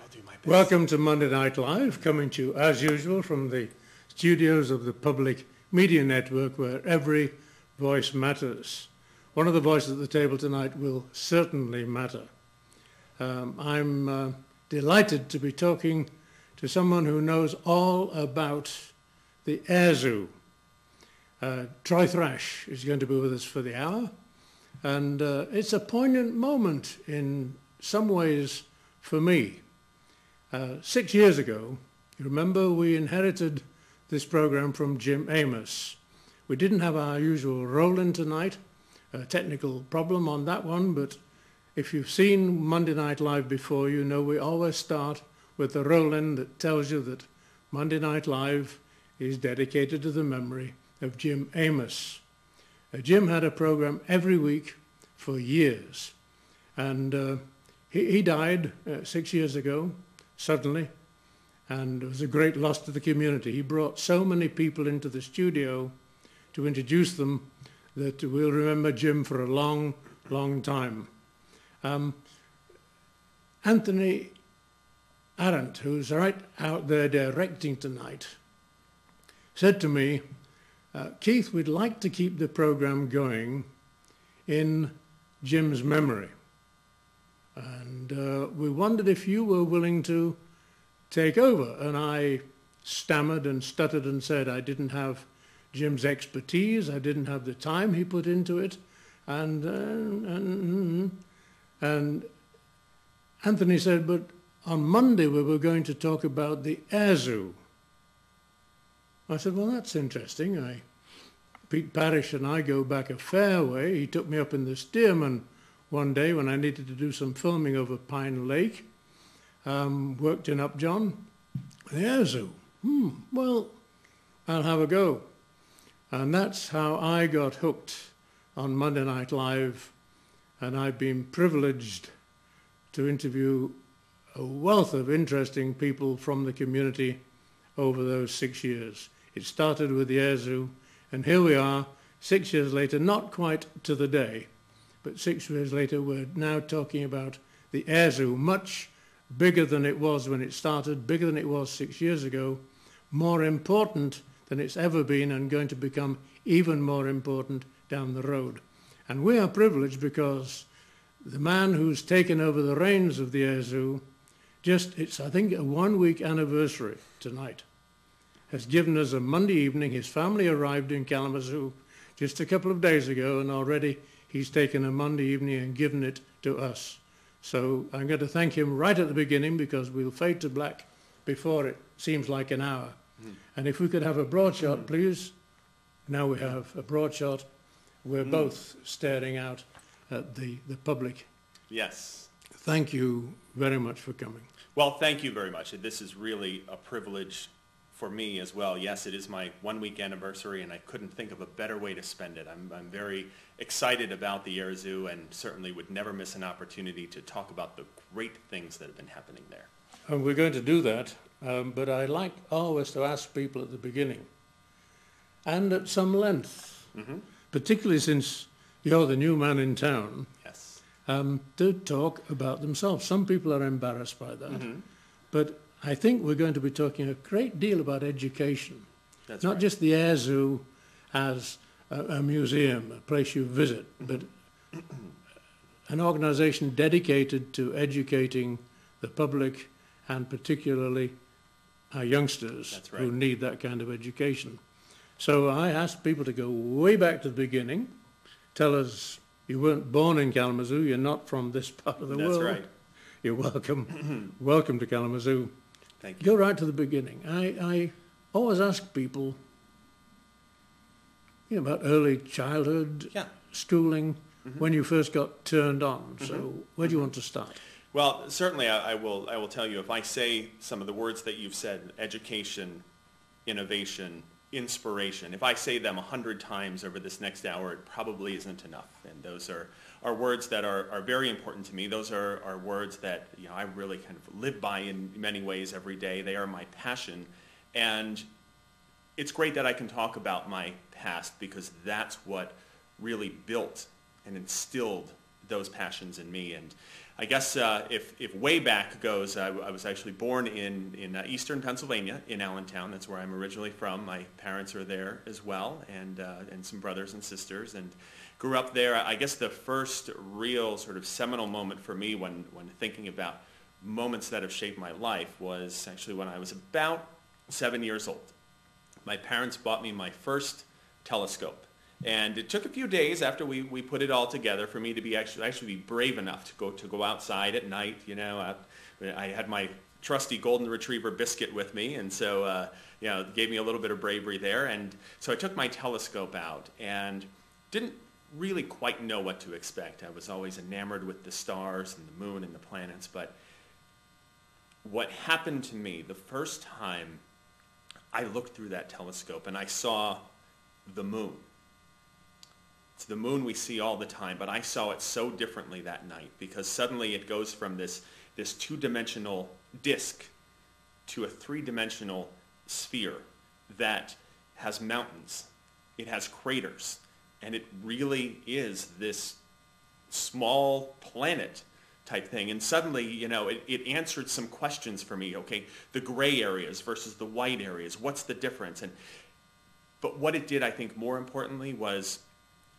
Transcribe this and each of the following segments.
I'll do my best. Welcome to Monday Night Live, coming to you as usual from the studios of the Public Media Network, where every voice matters. One of the voices at the table tonight will certainly matter. I'm delighted to be talking to someone who knows all about the Air Zoo. Troy Thrash is going to be with us for the hour, and it's a poignant moment in some ways for me. 6 years ago, you remember, we inherited this program from Jim Amos. We didn't have our usual roll-in tonight, a technical problem on that one, but if you've seen Monday Night Live before, you know we always start with the roll-in that tells you that Monday Night Live is dedicated to the memory of Jim Amos. Jim had a program every week for years, and he died 6 years ago, suddenly, and it was a great loss to the community. He brought so many people into the studio to introduce them that we'll remember Jim for a long, long time. Anthony Arendt, who's right out there directing tonight, said to me, Keith, we'd like to keep the program going in Jim's memory. And we wondered if you were willing to take over. And I stammered and stuttered and said I didn't have Jim's expertise, I didn't have the time he put into it. And Anthony said, but on Monday we were going to talk about the Air Zoo. I said, well, that's interesting. Pete Parrish and I go back a fair way. He took me up in the Stearman one day when I needed to do some filming over Pine Lake. Worked in Upjohn. The Air Zoo. Well, I'll have a go. And that's how I got hooked on Monday Night Live. And I've been privileged to interview a wealth of interesting people from the community over those 6 years. It started with the Air Zoo, and here we are 6 years later, not quite to the day, but 6 years later we're now talking about the Air Zoo, much bigger than it was when it started, bigger than it was 6 years ago, more important than it's ever been, and going to become even more important down the road. And we are privileged because the man who's taken over the reins of the Air Zoo, it's I think a 1 week anniversary tonight, has given us a Monday evening. His family arrived in Kalamazoo just a couple of days ago, and already he's taken a Monday evening and given it to us. So I'm going to thank him right at the beginning, because we'll fade to black before it seems like an hour. And if we could have a broad shot, please. Now we have a broad shot. We're both staring out at the public. Yes. Thank you very much for coming. Well, thank you very much. This is really a privilege for me as well. Yes, it is my 1 week anniversary, and I couldn't think of a better way to spend it. I'm very excited about the Air Zoo, and certainly would never miss an opportunity to talk about the great things that have been happening there. And we're going to do that, but I like always to ask people at the beginning, and at some length, particularly since you're the new man in town, yes, to talk about themselves. Some people are embarrassed by that, but I think we're going to be talking a great deal about education. That's Not right. just the Air Zoo as a museum, a place you visit, but an organization dedicated to educating the public, and particularly our youngsters. That's right. Who need that kind of education. So I asked people to go way back to the beginning, tell us you weren't born in Kalamazoo, you're not from this part of the world. That's right. You're welcome. Welcome to Kalamazoo. Thank you. Go right to the beginning. I always ask people, about early childhood, schooling, when you first got turned on. So where do you want to start? Well, certainly I will tell you, if I say some of the words that you've said, education, innovation, inspiration, if I say them 100 times over this next hour, it probably isn't enough. And those are words that are very important to me. Those are words that I really kind of live by in many ways every day. They are my passion. And it's great that I can talk about my past, because that's what really built and instilled those passions in me. And I guess if way back goes, I was actually born in eastern Pennsylvania, in Allentown. That's where I'm originally from. My parents are there as well, and some brothers and sisters, and grew up there. I guess the first real sort of seminal moment for me when thinking about moments that have shaped my life was actually when I was about 7 years old. My parents bought me my first telescope. And it took a few days after we put it all together for me to be actually be brave enough to go outside at night. You know, I had my trusty golden retriever Biscuit with me, and so you know, it gave me a little bit of bravery there. And so I took my telescope out and didn't really quite know what to expect. I was always enamored with the stars and the moon and the planets, but what happened to me the first time I looked through that telescope and I saw the moon. It's the moon we see all the time, but I saw it so differently that night because suddenly it goes from this two-dimensional disk to a three-dimensional sphere that has mountains, it has craters, and it really is this small planet type thing. And suddenly, you know, it answered some questions for me. Okay, the gray areas versus the white areas, what's the difference? But what it did, I think, more importantly, was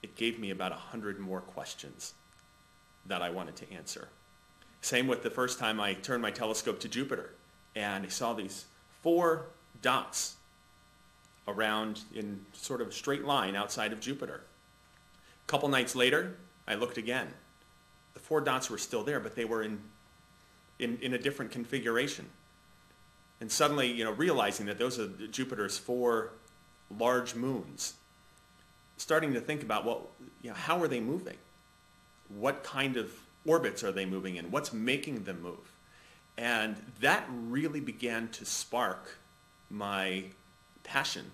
it gave me about 100 more questions that I wanted to answer. Same with the first time I turned my telescope to Jupiter, and I saw these 4 dots around in sort of a straight line outside of Jupiter. A couple nights later, I looked again. The 4 dots were still there, but they were in a different configuration. And suddenly, you know, realizing that those are Jupiter's 4 large moons, starting to think about, well, you know, how are they moving? What kind of orbits are they moving in? What's making them move? And that really began to spark my passion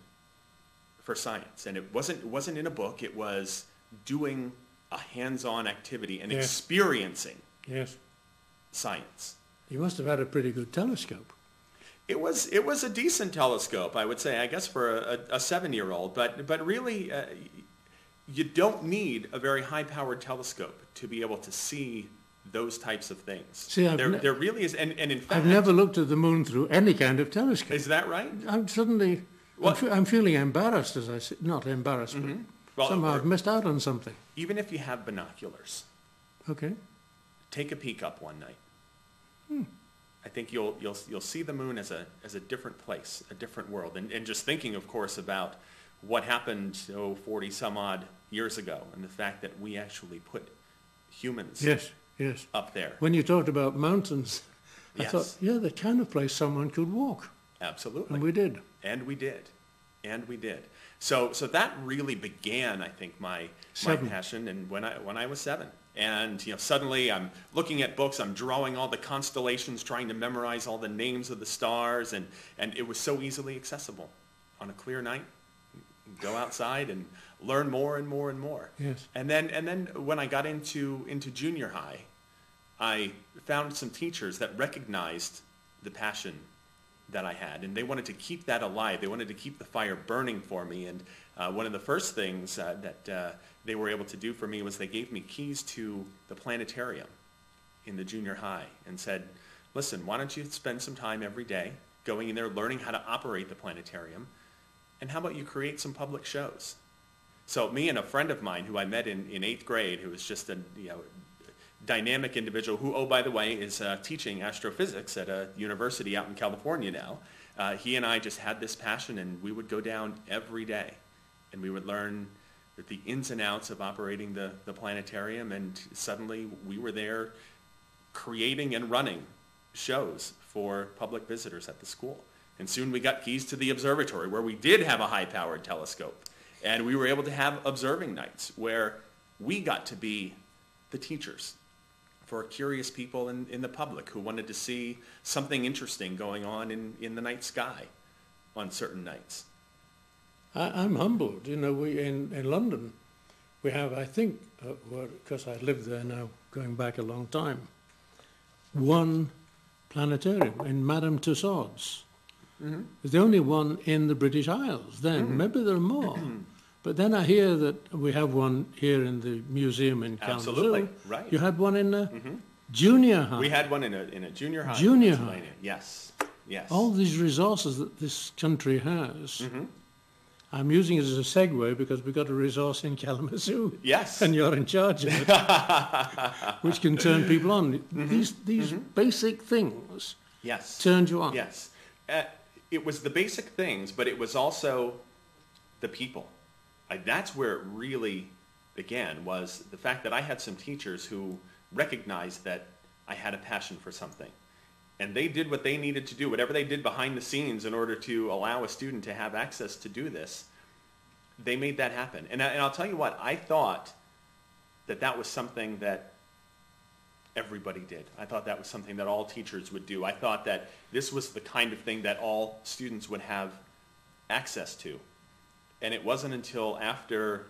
for science. And it wasn't in a book. It was doing a hands-on activity and experiencing science. You must have had a pretty good telescope. It was a decent telescope, I would say, I guess, for a 7-year-old. But really, you don't need a very high-powered telescope to be able to see those types of things. See, there really is, and in fact, I've never looked at the moon through any kind of telescope. Is that right? I'm feeling embarrassed as I say, not embarrassed, but somehow I've missed out on something. Even if you have binoculars, okay, take a peek up one night. I think you'll see the moon as a different place, a different world, and just thinking, of course, about what happened 40 some odd years ago, and the fact that we actually put humans up there. When you talked about mountains, I thought, the kind of place someone could walk. Absolutely. And we did. And we did. So that really began, I think, my passion, and when I was 7. And you know, suddenly I'm looking at books, I'm drawing all the constellations, trying to memorize all the names of the stars, and it was so easily accessible. On a clear night, go outside and learn more and more and more. Yes. And then when I got into junior high, I found some teachers that recognized the passion that I had, and they wanted to keep that alive. They wanted to keep the fire burning for me. And one of the first things that they were able to do for me was they gave me keys to the planetarium in the junior high and said, listen, why don't you spend some time every day going in there, learning how to operate the planetarium, and how about you create some public shows? So me and a friend of mine who I met in 8th grade, who was just a dynamic individual who, oh, by the way, is teaching astrophysics at a university out in California now. He and I just had this passion, and we would go down every day, and we would learn the ins and outs of operating the planetarium, and suddenly we were there creating and running shows for public visitors at the school. And soon we got keys to the observatory, where we did have a high-powered telescope, and we were able to have observing nights where we got to be the teachers for curious people in the public who wanted to see something interesting going on in the night sky on certain nights. I'm humbled. You know, we in London, we have, I think, because I lived there now, going back a long time, one planetarium in Madame Tussauds. Mm-hmm. It's the only one in the British Isles then. Mm-hmm. Maybe there are more. But then I hear that we have one here in the museum in Kalamazoo. Absolutely, right. You had one in Junior high. We had one in a junior high. Junior in Pennsylvania. high. Yes. Yes. All these resources that this country has. Mm-hmm. I'm using it as a segue because we've got a resource in Kalamazoo. Yes. And you're in charge of it, which can turn people on. Mm-hmm. These basic things Yes. turned you on. Yes. It was the basic things, but it was also the people. That's where it really began, was the fact that I had some teachers who recognized that I had a passion for something. And they did what they needed to do, whatever they did behind the scenes in order to allow a student to have access to do this. They made that happen. And I'll tell you what, I thought that was something that everybody did. I thought that was something that all teachers would do. I thought that this was the kind of thing that all students would have access to. And it wasn't until after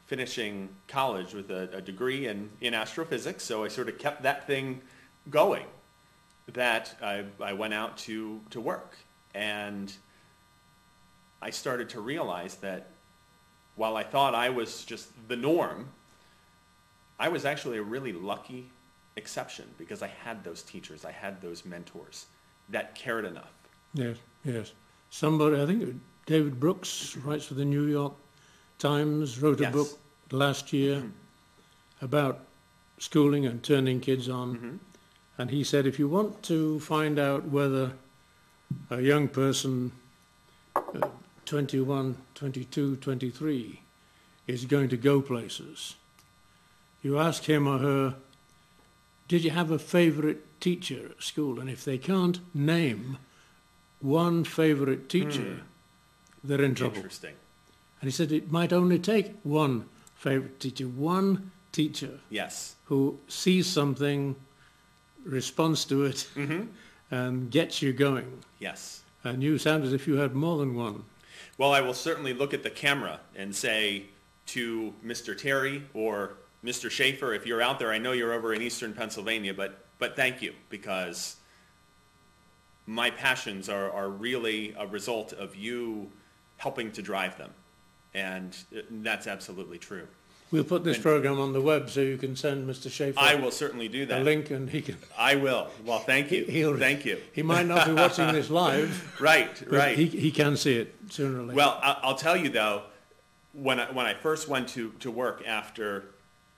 finishing college with a degree in astrophysics, so I sort of kept that thing going, that I went out to work. And I started to realize that while I thought I was just the norm, I was actually a really lucky exception, because I had those teachers, I had those mentors that cared enough. Yes, yes. Somebody, I think David Brooks, writes for the New York Times, wrote a book last year about schooling and turning kids on. Mm-hmm. And he said, if you want to find out whether a young person, 21, 22, 23, is going to go places, you ask him or her, did you have a favorite teacher at school? And if they can't name one favorite teacher, they're in trouble. Interesting. And he said it might only take one favorite teacher, one teacher who sees something, responds to it, and gets you going. Yes. And you sound as if you had more than one. Well, I will certainly look at the camera and say to Mr. Terry or Mr. Schaefer, if you're out there, I know you're over in eastern Pennsylvania, but thank you, because my passions are really a result of you helping to drive them. And that's absolutely true. We'll put this program on the web so you can send Mr. Schaefer. I will certainly do that. A link, and he can. I will. Well, thank you. Thank you. He might not be watching this live. Right. He can see it sooner or later. Well, I'll tell you though, when I first went to work after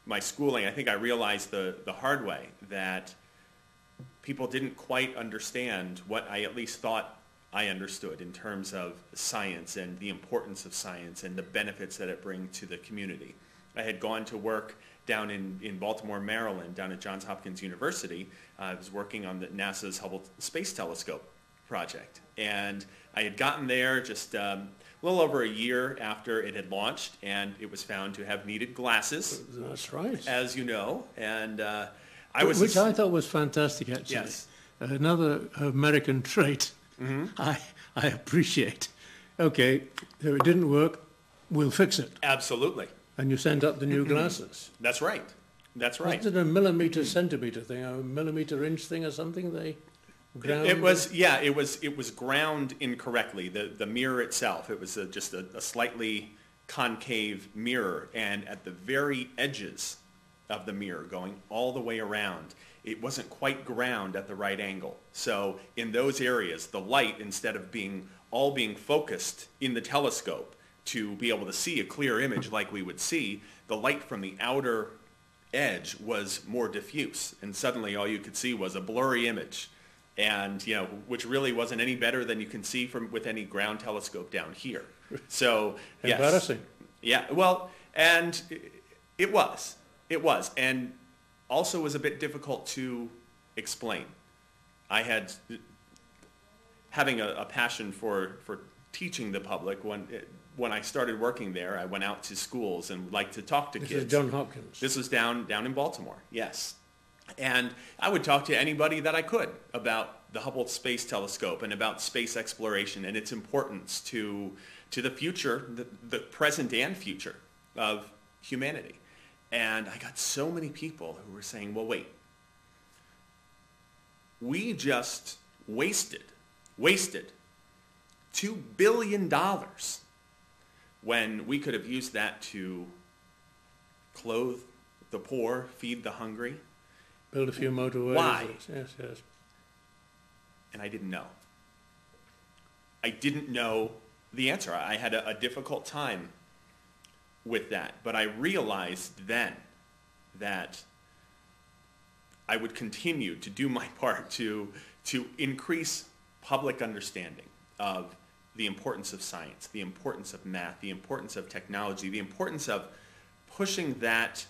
my schooling, I think I realized the hard way that people didn't quite understand what I at least thought I understood in terms of science and the importance of science and the benefits that it brings to the community. I had gone to work down in Baltimore, Maryland, down at Johns Hopkins University. I was working on the NASA's Hubble Space Telescope project. And I had gotten there just a little over a year after it had launched, and it was found to have needed glasses. That's right. As you know. And Which I thought was fantastic, actually. Yes. Another American trait I appreciate. Okay, so it didn't work, we'll fix it. Absolutely. And you sent up the new glasses. That's right. That's right. Was it a millimeter centimeter thing, a millimeter inch thing or something they ground? It was ground incorrectly. The mirror itself, it was just a slightly concave mirror, and at the very edges of the mirror going all the way around, it wasn't quite ground at the right angle. So in those areas, the light, instead of being focused in the telescope to be able to see a clear image like we would see, the light from the outer edge was more diffuse, and suddenly all you could see was a blurry image, and which really wasn't any better than you can see with any ground telescope down here. So yes. Embarrassing. Yeah, well, and it was, and also was a bit difficult to explain. I had, having a passion for teaching the public, when I started working there, I went out to schools and liked to talk to kids. This is Johns Hopkins. This was down in Baltimore, yes. And I would talk to anybody that I could about the Hubble Space Telescope and about space exploration and its importance to the future, the present and future of humanity. And I got so many people who were saying, well, wait, we just wasted $2 billion when we could have used that to clothe the poor, feed the hungry, Build a few motorways. Why? Yes, yes. And I didn't know. I didn't know the answer. I had a difficult time with that. But I realized then that I would continue to do my part to increase public understanding of the importance of science, the importance of math, the importance of technology, the importance of pushing that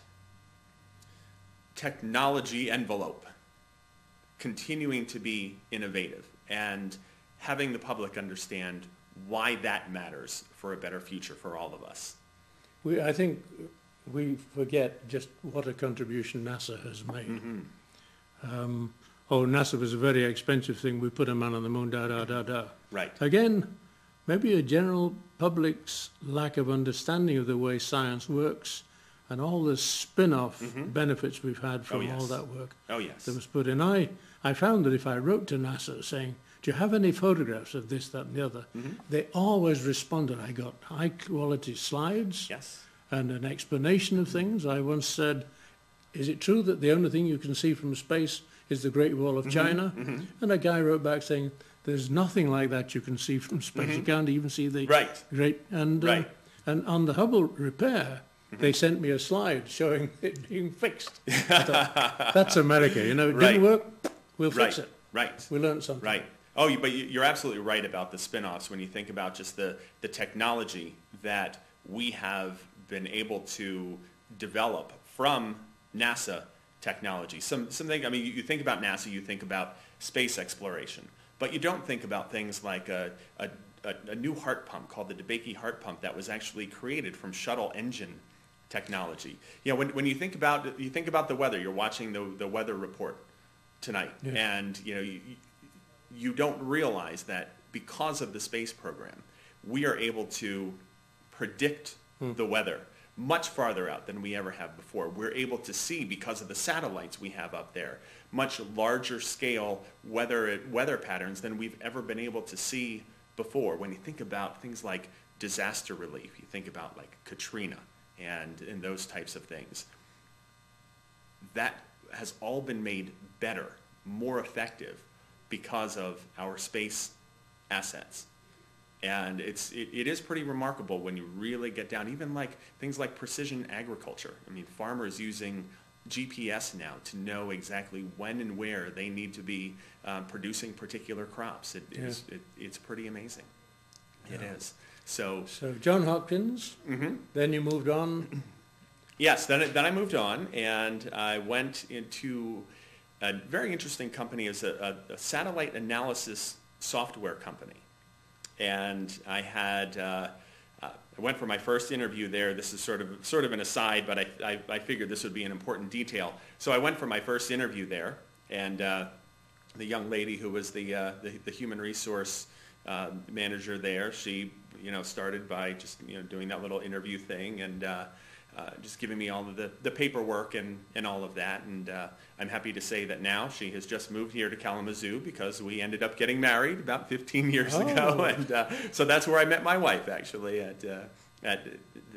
technology envelope, continuing to be innovative, and having the public understand why that matters for a better future for all of us. I think we forget just what a contribution NASA has made. Mm-hmm. NASA was a very expensive thing. We put a man on the moon, da, da, da, da. Right. Again, maybe a general public's lack of understanding of the way science works and all the spin-off benefits we've had from all that work that was put in. I found that if I wrote to NASA saying, do you have any photographs of this, that, and the other, they always responded. I got high-quality slides and an explanation of things. I once said, is it true that the only thing you can see from space is the Great Wall of China? And a guy wrote back saying, there's nothing like that you can see from space. You can't even see the great... And on the Hubble repair, they sent me a slide showing it being fixed. I thought, that's America, you know, it didn't work, we'll fix it. We learned something. Oh, but you're absolutely right about the spin-offs when you think about just the technology that we have been able to develop from NASA technology. Something, I mean, you think about NASA, you think about space exploration, but you don't think about things like a new heart pump called the DeBakey heart pump that was actually created from shuttle engine technology. You know, when you think about the weather, you're watching the weather report tonight, and you know you don't realize that because of the space program, we are able to predict the weather much farther out than we ever have before. We're able to see, because of the satellites we have up there, much larger scale weather patterns than we've ever been able to see before. When you think about things like disaster relief, you think about like Katrina and those types of things. That has all been made better, more effective because of our space assets. And it is pretty remarkable when you really get down, even like things like precision agriculture. I mean, farmers using GPS now to know exactly when and where they need to be producing particular crops. It's pretty amazing. It is. So John Hopkins, then you moved on? Yes, then I moved on, and I went into a very interesting company as a satellite analysis software company. And I went for my first interview there. This is sort of an aside, but I figured this would be an important detail. So I went for my first interview there, and the young lady who was the human resource manager there, she started by just doing that little interview thing and just giving me all of the paperwork and all of that. And I'm happy to say that now she has just moved here to Kalamazoo because we ended up getting married about 15 years ago. And so that's where I met my wife, actually, at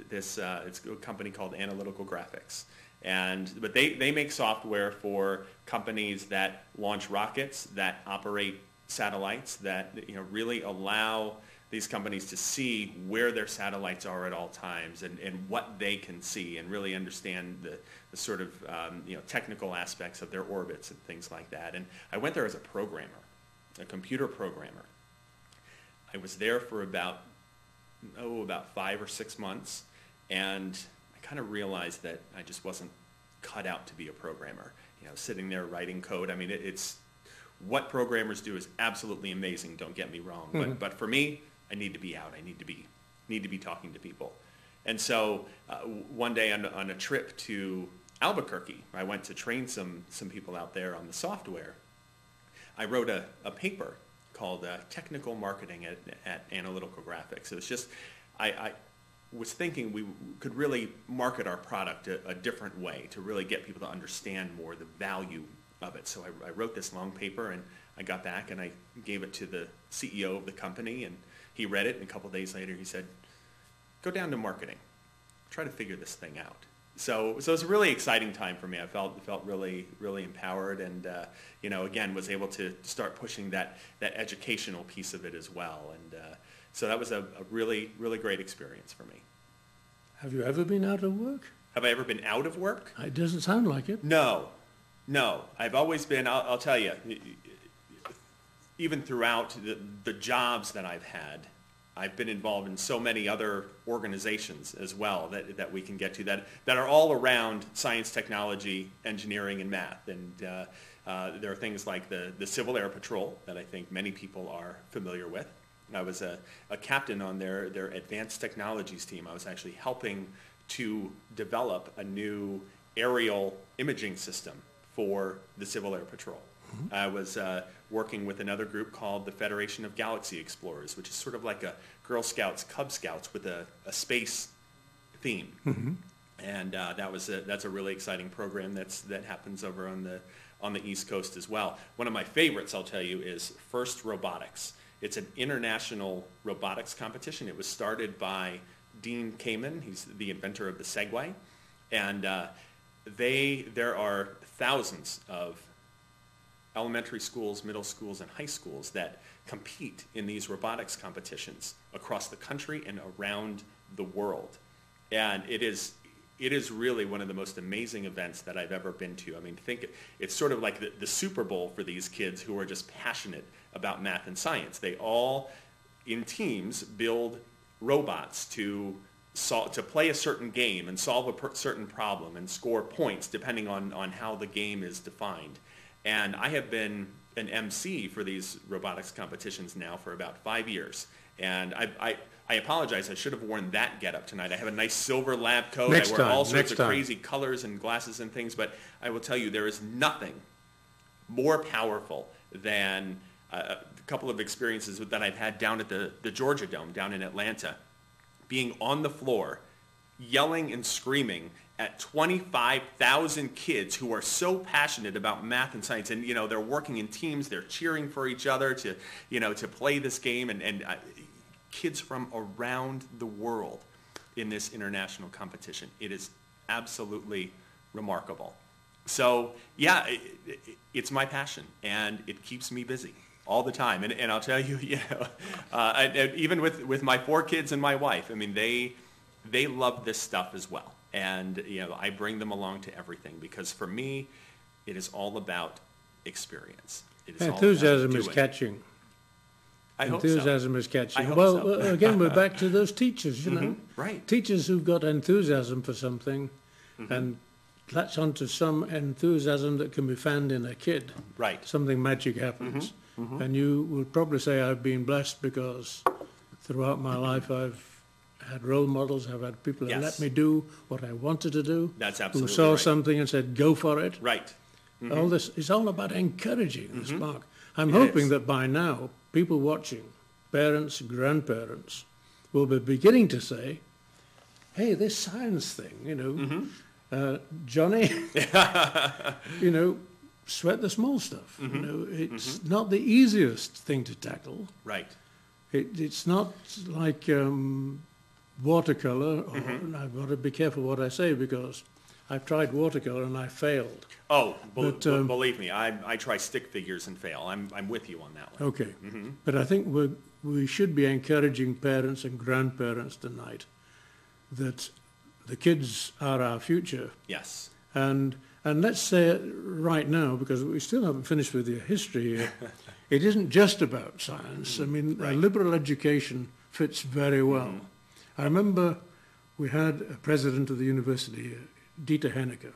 this it's a company called Analytical Graphics. But they make software for companies that launch rockets, that operate satellites, that really allow these companies to see where their satellites are at all times and what they can see and really understand the sort of technical aspects of their orbits and things like that. And I went there as a programmer, a computer programmer. I was there for about 5 or 6 months, and I kind of realized that I just wasn't cut out to be a programmer. Sitting there writing code. I mean, it's what programmers do is absolutely amazing. Don't get me wrong, but for me, I need to be out. I need to be talking to people. And so one day on a trip to Albuquerque, I went to train some people out there on the software. I wrote a paper called Technical Marketing at Analytical Graphics. It was just, I was thinking we could really market our product a different way to really get people to understand more the value of it. So I wrote this long paper, and I got back and I gave it to the CEO of the company, and he read it, and a couple days later he said, go down to marketing. Try to figure this thing out. So it was a really exciting time for me. I felt really empowered, and again was able to start pushing that educational piece of it as well. And so that was a really great experience for me. Have you ever been out of work? Have I ever been out of work? It doesn't sound like it. No. I've always been. I'll tell you. Even throughout the jobs that I've had, I've been involved in so many other organizations as well that we can get to that are all around science, technology, engineering, and math. And there are things like the Civil Air Patrol that I think many people are familiar with. I was a captain on their advanced technologies team. I was actually helping to develop a new aerial imaging system for the Civil Air Patrol. Mm-hmm. I was working with another group called the Federation of Galaxy Explorers, which is sort of like a Girl Scouts, Cub Scouts with a space theme. Mm-hmm. And that's a really exciting program that happens over on the East Coast as well. One of my favorites, I'll tell you, is First Robotics. It's an international robotics competition. It was started by Dean Kamen. He's the inventor of the Segway. And there are thousands of elementary schools, middle schools, and high schools that compete in these robotics competitions across the country and around the world. And it is really one of the most amazing events that I've ever been to. I mean, it's sort of like the Super Bowl for these kids who are just passionate about math and science. They all, in teams, build robots to play a certain game and solve a certain problem and score points depending on how the game is defined. And I have been an MC for these robotics competitions now for about 5 years. And I apologize, I should have worn that getup tonight. I have a nice silver lab coat. I wear all sorts of crazy colors and glasses and things, but I will tell you there is nothing more powerful than a couple of experiences that I've had down at the Georgia Dome down in Atlanta, being on the floor, yelling and screaming at 25,000 kids who are so passionate about math and science, and they're working in teams, they're cheering for each other to play this game, and kids from around the world in this international competition. It is absolutely remarkable. So yeah, it's my passion, and it keeps me busy all the time. And I'll tell you, even with my 4 kids and my wife, I mean, they love this stuff as well. And I bring them along to everything because for me, it is all about experience. Enthusiasm is catching. Enthusiasm is catching. Well, again, we're back to those teachers, you know. Right. Teachers who've got enthusiasm for something and latch onto some enthusiasm that can be found in a kid. Right. Something magic happens. And you would probably say I've been blessed because throughout my life I've had role models, I've had people that let me do what I wanted to do. That's absolutely who saw right. something and said, go for it. Right. All this is all about encouraging the spark. I'm hoping that by now, people watching, parents, grandparents, will be beginning to say, hey, this science thing, Johnny, sweat the small stuff. It's not the easiest thing to tackle. Right. It's not like watercolor. And I've got to be careful what I say because I've tried watercolor and I failed. Oh, believe me, I try stick figures and fail. I'm with you on that one. Okay. But I think we should be encouraging parents and grandparents tonight that the kids are our future. Yes. And let's say it right now, because we still haven't finished with your history here, it isn't just about science. I mean, a liberal education fits very well. I remember we had a president of the university, Dieter Hennecker,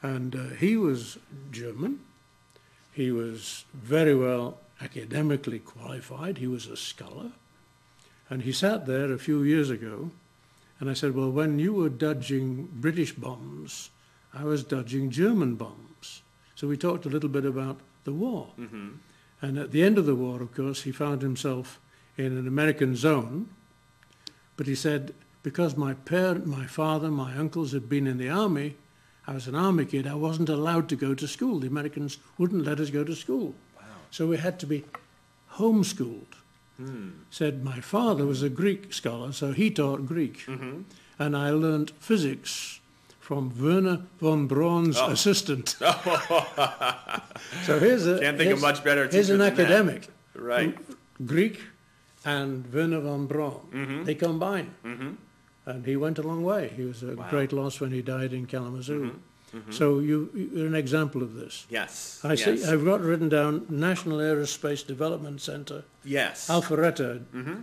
and he was German. He was very well academically qualified. He was a scholar. And he sat there a few years ago, and I said, well, when you were dodging British bombs, I was dodging German bombs. So we talked a little bit about the war. And at the end of the war, of course, he found himself in an American zone. But he said, because my father, my uncles had been in the army, I was an army kid, I wasn't allowed to go to school. The Americans wouldn't let us go to school. Wow. So we had to be homeschooled. Said my father was a Greek scholar, so he taught Greek. And I learned physics from Werner von Braun's assistant. So Can't think of much better here's teacher an than academic. that. Right. Greek and Werner von Braun. Mm-hmm. They combine. Mm-hmm. And he went a long way. He was a Wow. great loss when he died in Kalamazoo. Mm-hmm. Mm-hmm. So you're an example of this. Yes. I see. Yes. I've got written down National Aerospace Development Center, Yes. Alpharetta. Mm-hmm.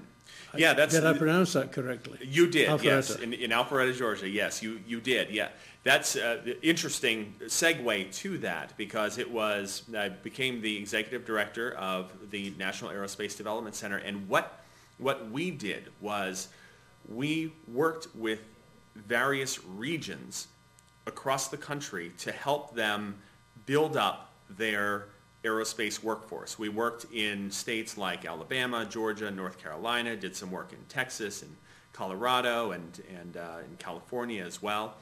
Yeah, that's. Did I pronounce that correctly? You did, Alpharetta. yes, in Alpharetta, Georgia. Yes, you did. Yeah, that's interesting segue to that because it was I became the executive director of the National Aerospace Development Center, and what we did was we worked with various regions across the country to help them build up their aerospace workforce. We worked in states like Alabama, Georgia, North Carolina, did some work in Texas and Colorado and in California as well.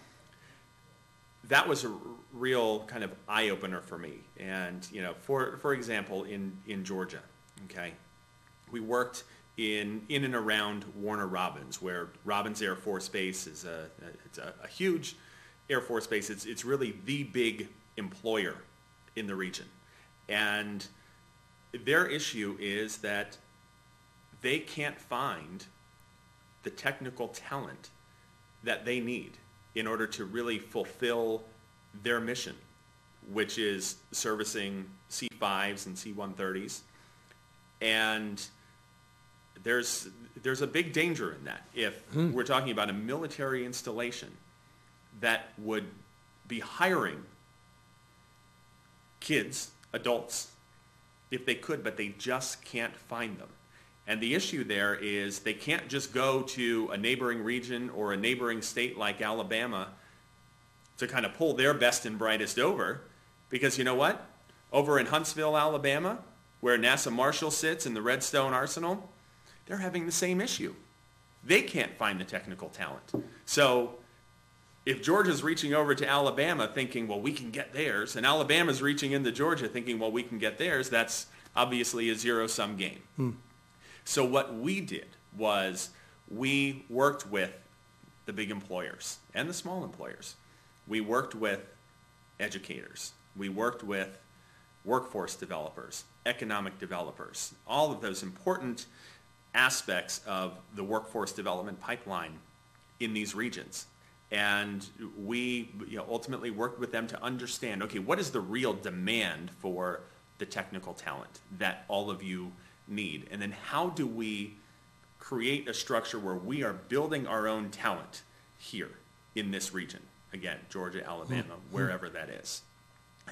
That was a real kind of eye-opener for me. And, you know, for example, in Georgia, okay, we worked in and around Warner Robins, where Robins Air Force Base is it's a huge Air Force base. It's really the big employer in the region. And their issue is that they can't find the technical talent that they need in order to really fulfill their mission, which is servicing C-5s and C-130s. And there's a big danger in that. If we're talking about a military installation that would be hiring kids, adults, if they could, but they just can't find them. And the issue there is they can't just go to a neighboring region or a neighboring state like Alabama to kind of pull their best and brightest over, because you know what? Over in Huntsville, Alabama, where NASA Marshall sits in the Redstone Arsenal, they're having the same issue. They can't find the technical talent. So if Georgia's reaching over to Alabama thinking, well, we can get theirs, and Alabama's reaching into Georgia thinking, well, we can get theirs, that's obviously a zero-sum game. So what we did was we worked with the big employers and the small employers. We worked with educators. We worked with workforce developers, economic developers, all of those important aspects of the workforce development pipeline in these regions. And we ultimately worked with them to understand, okay, what is the real demand for the technical talent that all of you need? And then how do we create a structure where we are building our own talent here in this region? Again, Georgia, Alabama, wherever that is.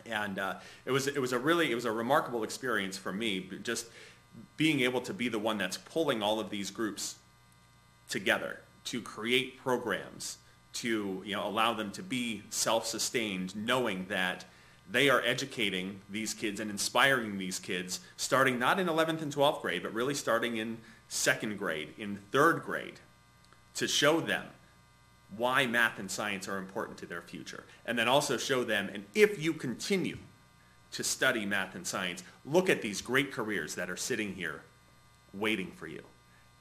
And it was a remarkable experience for me, just being able to be the one that's pulling all of these groups together to create programs to allow them to be self-sustained, knowing that they are educating these kids and inspiring these kids, starting not in 11th and 12th grade, but really starting in 2nd grade, in 3rd grade, to show them why math and science are important to their future. And then also show them, and if you continue to study math and science, look at these great careers that are sitting here waiting for you.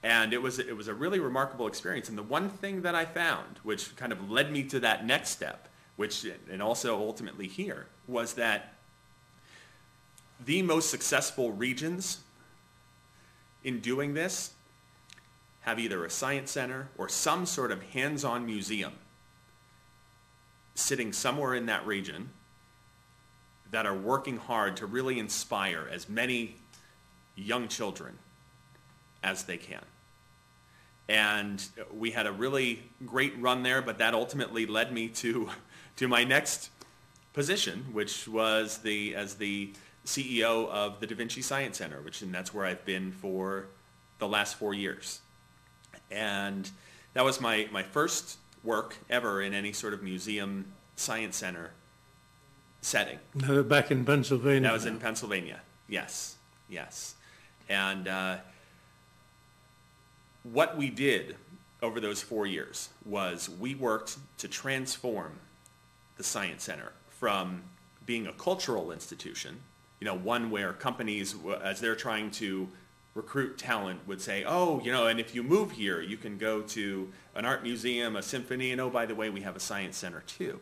And it was a really remarkable experience. And the one thing that I found, which kind of led me to that next step, and also ultimately here, was that the most successful regions in doing this have either a science center or some sort of hands-on museum sitting somewhere in that region that are working hard to really inspire as many young children as they can. And we had a really great run there, but that ultimately led me to my next position, which was as the CEO of the Da Vinci Science Center, and that's where I've been for the last 4 years. And that was my first work ever in any sort of museum science center setting. No, back in Pennsylvania. That was in Pennsylvania, yes. And what we did over those 4 years was we worked to transform the Science Center from being a cultural institution, one where companies, as they're trying to recruit talent would say, oh, and if you move here, you can go to an art museum, a symphony, and oh, by the way, we have a science center too.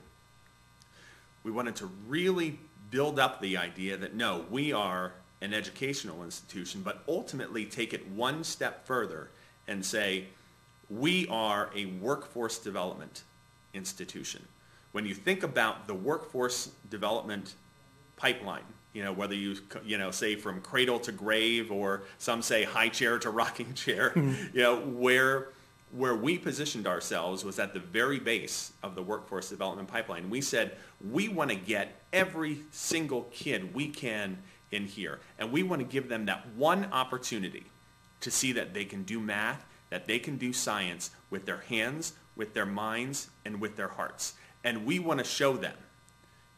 We wanted to really build up the idea that no, we are an educational institution, but ultimately take it one step further and say, we are a workforce development institution. When you think about the workforce development pipeline, whether you say from cradle to grave, or some say high chair to rocking chair, where we positioned ourselves was at the very base of the workforce development pipeline. We said, we want to get every single kid we can in here, and we want to give them that one opportunity to see that they can do math, that they can do science with their hands, with their minds, and with their hearts. And we want to show them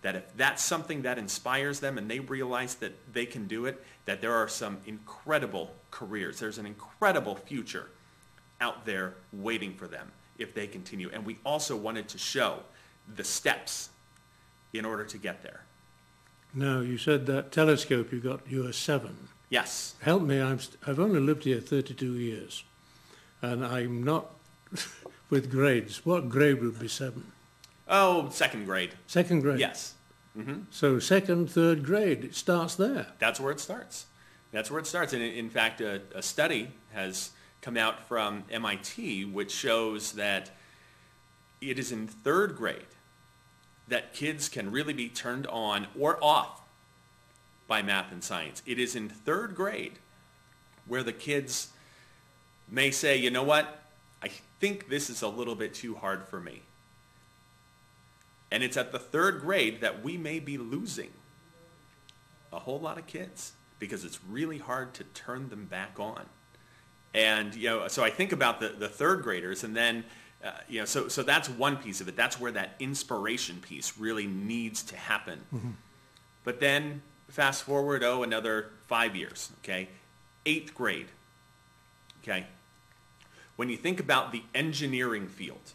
that if that's something that inspires them and they realize that they can do it, that there are some incredible careers. There's an incredible future out there waiting for them if they continue. And we also wanted to show the steps in order to get there. Now, you said that telescope you got, you were 7. Yes. Help me, I've only lived here 32 years, and I'm not with grades. What grade would be 7? Oh, second grade. Second grade? Yes. Mm-hmm. So second, third grade, it starts there. That's where it starts. That's where it starts. And in fact, a study has come out from MIT which shows that it is in third grade that kids can really be turned on or off by math and science. It is in third grade where the kids may say, you know what, I think this is a little bit too hard for me. And it's at the third grade that we may be losing a whole lot of kids because it's really hard to turn them back on. And, so I think about the third graders, and then, so that's one piece of it. That's where that inspiration piece really needs to happen. Mm-hmm. But then fast forward, another 5 years, okay? 8th grade, okay? When you think about the engineering field,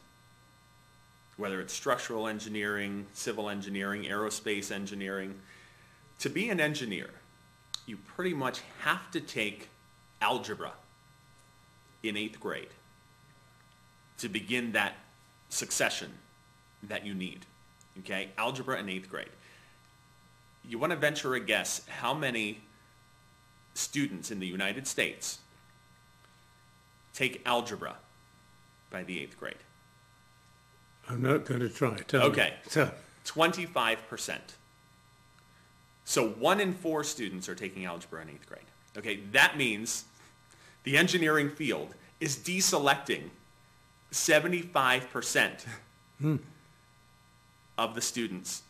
whether it's structural engineering, civil engineering, aerospace engineering, to be an engineer, you pretty much have to take algebra in 8th grade to begin that succession that you need, okay? Algebra in 8th grade. You want to venture a guess how many students in the United States take algebra by the 8th grade? I'm not going to try. Tell me. 25%. So 1 in 4 students are taking algebra in 8th grade. Okay, that means the engineering field is deselecting 75% of the students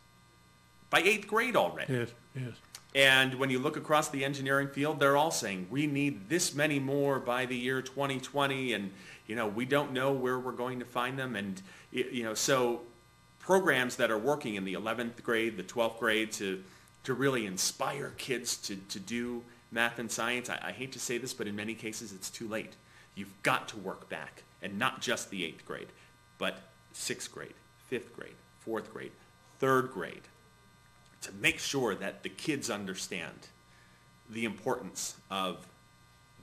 by 8th grade already. Yes, yes. And when you look across the engineering field, they're all saying, we need this many more by the year 2020, and we don't know where we're going to find them. And so programs that are working in the 11th grade, the 12th grade to really inspire kids to do math and science, I hate to say this, but in many cases it's too late. You've got to work back, and not just the 8th grade, but 6th grade, 5th grade, 4th grade, 3rd grade, to make sure that the kids understand the importance of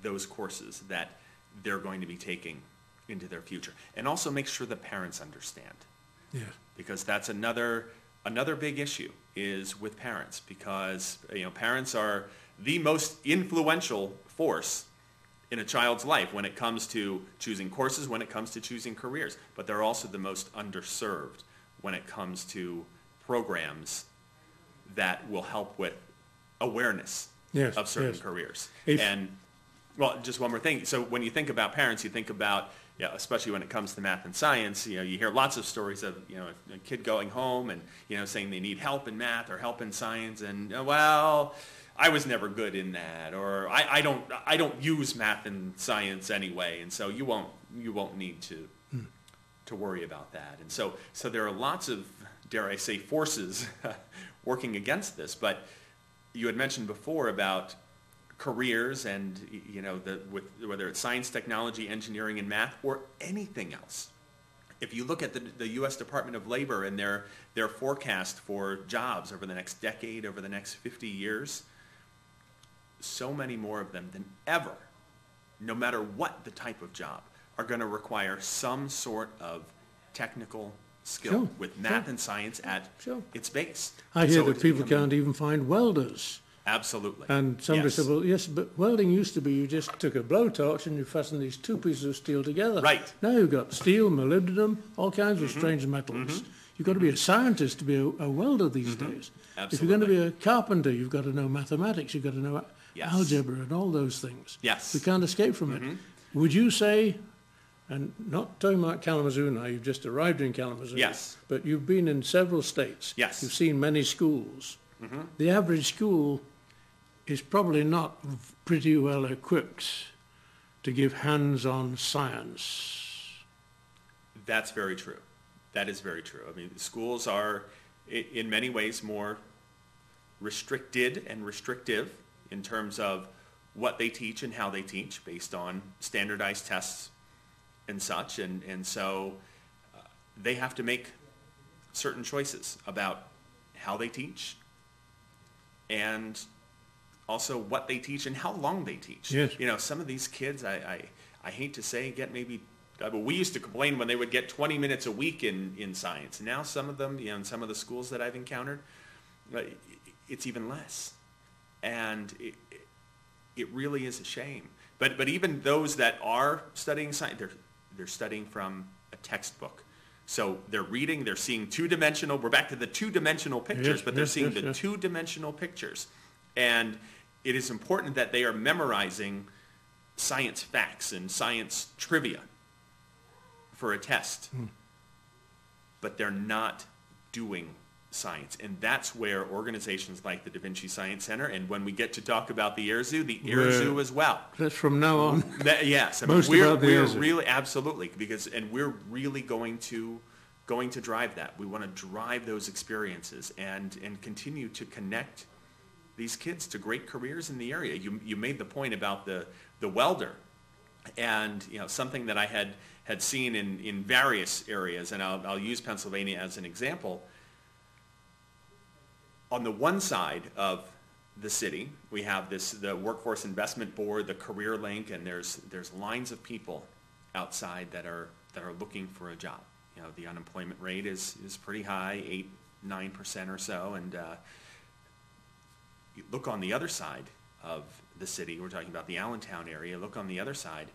those courses that they're going to be taking into their future. And also make sure the parents understand. Yes. Because that's another big issue is with parents, because parents are the most influential force in a child's life when it comes to choosing courses, when it comes to choosing careers. But they're also the most underserved when it comes to programs that will help with awareness of certain careers. Just one more thing. So when you think about parents, you think about, especially when it comes to math and science, you hear lots of stories of, a kid going home and, saying they need help in math or help in science, and, I was never good in that, or I don't use math and science anyway, and so you won't need to worry about that. And so there are lots of, dare I say, forces working against this. But you had mentioned before about careers and whether it's science, technology, engineering, and math, or anything else. If you look at the U.S. Department of Labor and their forecast for jobs over the next decade, over the next 50 years, so many more of them than ever no matter what the type of job, are going to require some sort of technical skill Sure, with math sure. and science at Sure. its base. I hear So that it's people becoming- can't even find welders. Absolutely. And somebody Yes. said, well, yes, but welding used to be you just took a blowtorch and you fastened these two pieces of steel together. Right. Now you've got steel, molybdenum, all kinds of strange metals. You've got to be a scientist to be a welder these days. If you're going to be a carpenter, you've got to know mathematics, you've got to know Yes. algebra and all those things. Yes. We can't escape from it. Would you say, and not talking about Kalamazoo now, you've just arrived in Kalamazoo. Yes. But you've been in several states. Yes. You've seen many schools. The average school is probably not pretty well equipped to give hands-on science. That's very true. That is very true. I mean, schools are, in many ways, more restricted and restrictive in terms of what they teach and how they teach based on standardized tests and such. And so they have to make certain choices about how they teach and also what they teach and how long they teach. Yes. You know, some of these kids, I hate to say, get maybe, but we used to complain when they would get 20 minutes a week in science. Now some of them, you know, in some of the schools that I've encountered, it's even less. And it really is a shame. But even those that are studying science, they're studying from a textbook. So they're reading, they're seeing two-dimensional, we're back to the two-dimensional pictures, Yes, but they're yes, seeing yes, the yes. two-dimensional pictures. And it is important that they are memorizing science facts and science trivia for a test. But they're not doing science. And that's where organizations like the Da Vinci Science Center, and when we get to talk about the Air Zoo as well. That's from now on. Yes, I mean, Most we're about the Air Zoo. really, absolutely, and we're really going to drive that. We want to drive those experiences and continue to connect these kids to great careers in the area. You made the point about the welder, and you know, something that I had seen in various areas, and I'll use Pennsylvania as an example. On the one side of the city, we have the Workforce Investment Board, the Career Link, and there's lines of people outside that are looking for a job. You know, the unemployment rate is pretty high, 8-9% or so, and you look on the other side of the city, we're talking about the Allentown area, look on the other side,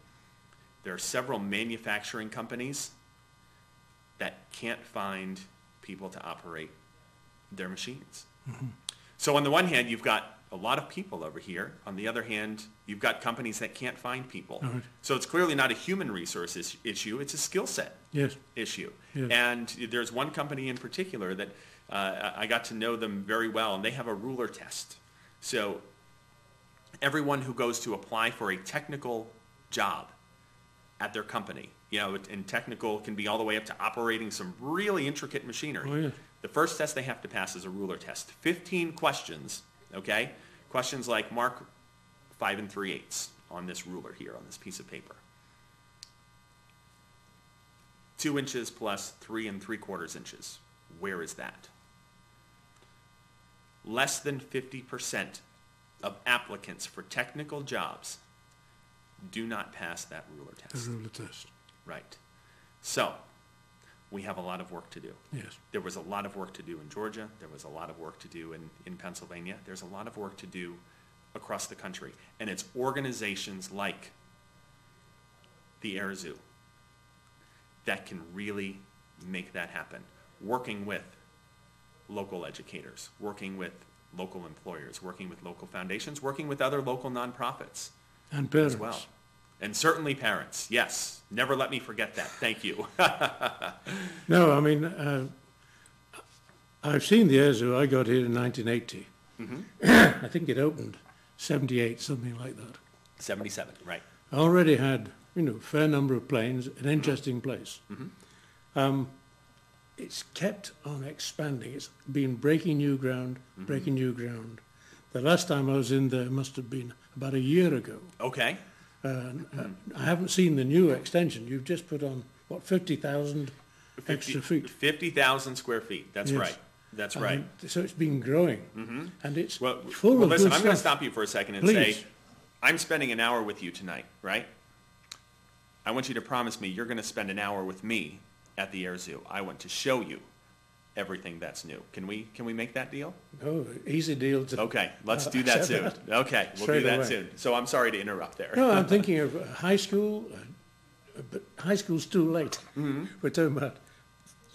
there are several manufacturing companies that can't find people to operate their machines. So on the one hand, you've got a lot of people over here. On the other hand, you've got companies that can't find people. Right. So it's clearly not a human resource issue, it's a skill set Yes. issue. Yes. And there's one company in particular that I got to know them very well, and they have a ruler test. So everyone who goes to apply for a technical job at their company, you know, and technical can be all the way up to operating some really intricate machinery. Oh, yeah. The first test they have to pass is a ruler test. 15 questions, okay? Questions like mark 5 3/8 on this ruler here, on this piece of paper. 2 inches plus 3 3/4 inches. Where is that? Less than 50% of applicants for technical jobs do not pass that ruler The test. ruler test. Right. So, we have a lot of work to do. Yes. There was a lot of work to do in Georgia. There was a lot of work to do in Pennsylvania. There's a lot of work to do across the country. And it's organizations like the Air Zoo that can really make that happen. Working with local educators, working with local employers, working with local foundations, working with other local nonprofits And parents. as well. And certainly parents, yes. Never let me forget that. Thank you. No, I mean, I've seen the Air Zoo. I got here in 1980. I think it opened 78, something like that. 77, right. I already had, you know, a fair number of planes, an interesting place. It's kept on expanding. It's been breaking new ground, breaking new ground. The last time I was in there must have been about a year ago. Okay. I haven't seen the new extension. You've just put on, what, 50,000 extra feet? 50,000 square feet. That's Yes. right. That's right. So it's been growing. And it's Well, full of listen, good I'm going to stuff. stop you for a second and Please. say, I'm spending an hour with you tonight, right? I want you to promise me you're going to spend an hour with me at the Air Zoo. I want to show you everything that's new. Can we make that deal? Oh, easy deal. Okay, let's do that soon. Okay, we'll do that soon. So I'm sorry to interrupt there. No, I'm thinking of high school, but high school's too late. Mm-hmm. We're talking about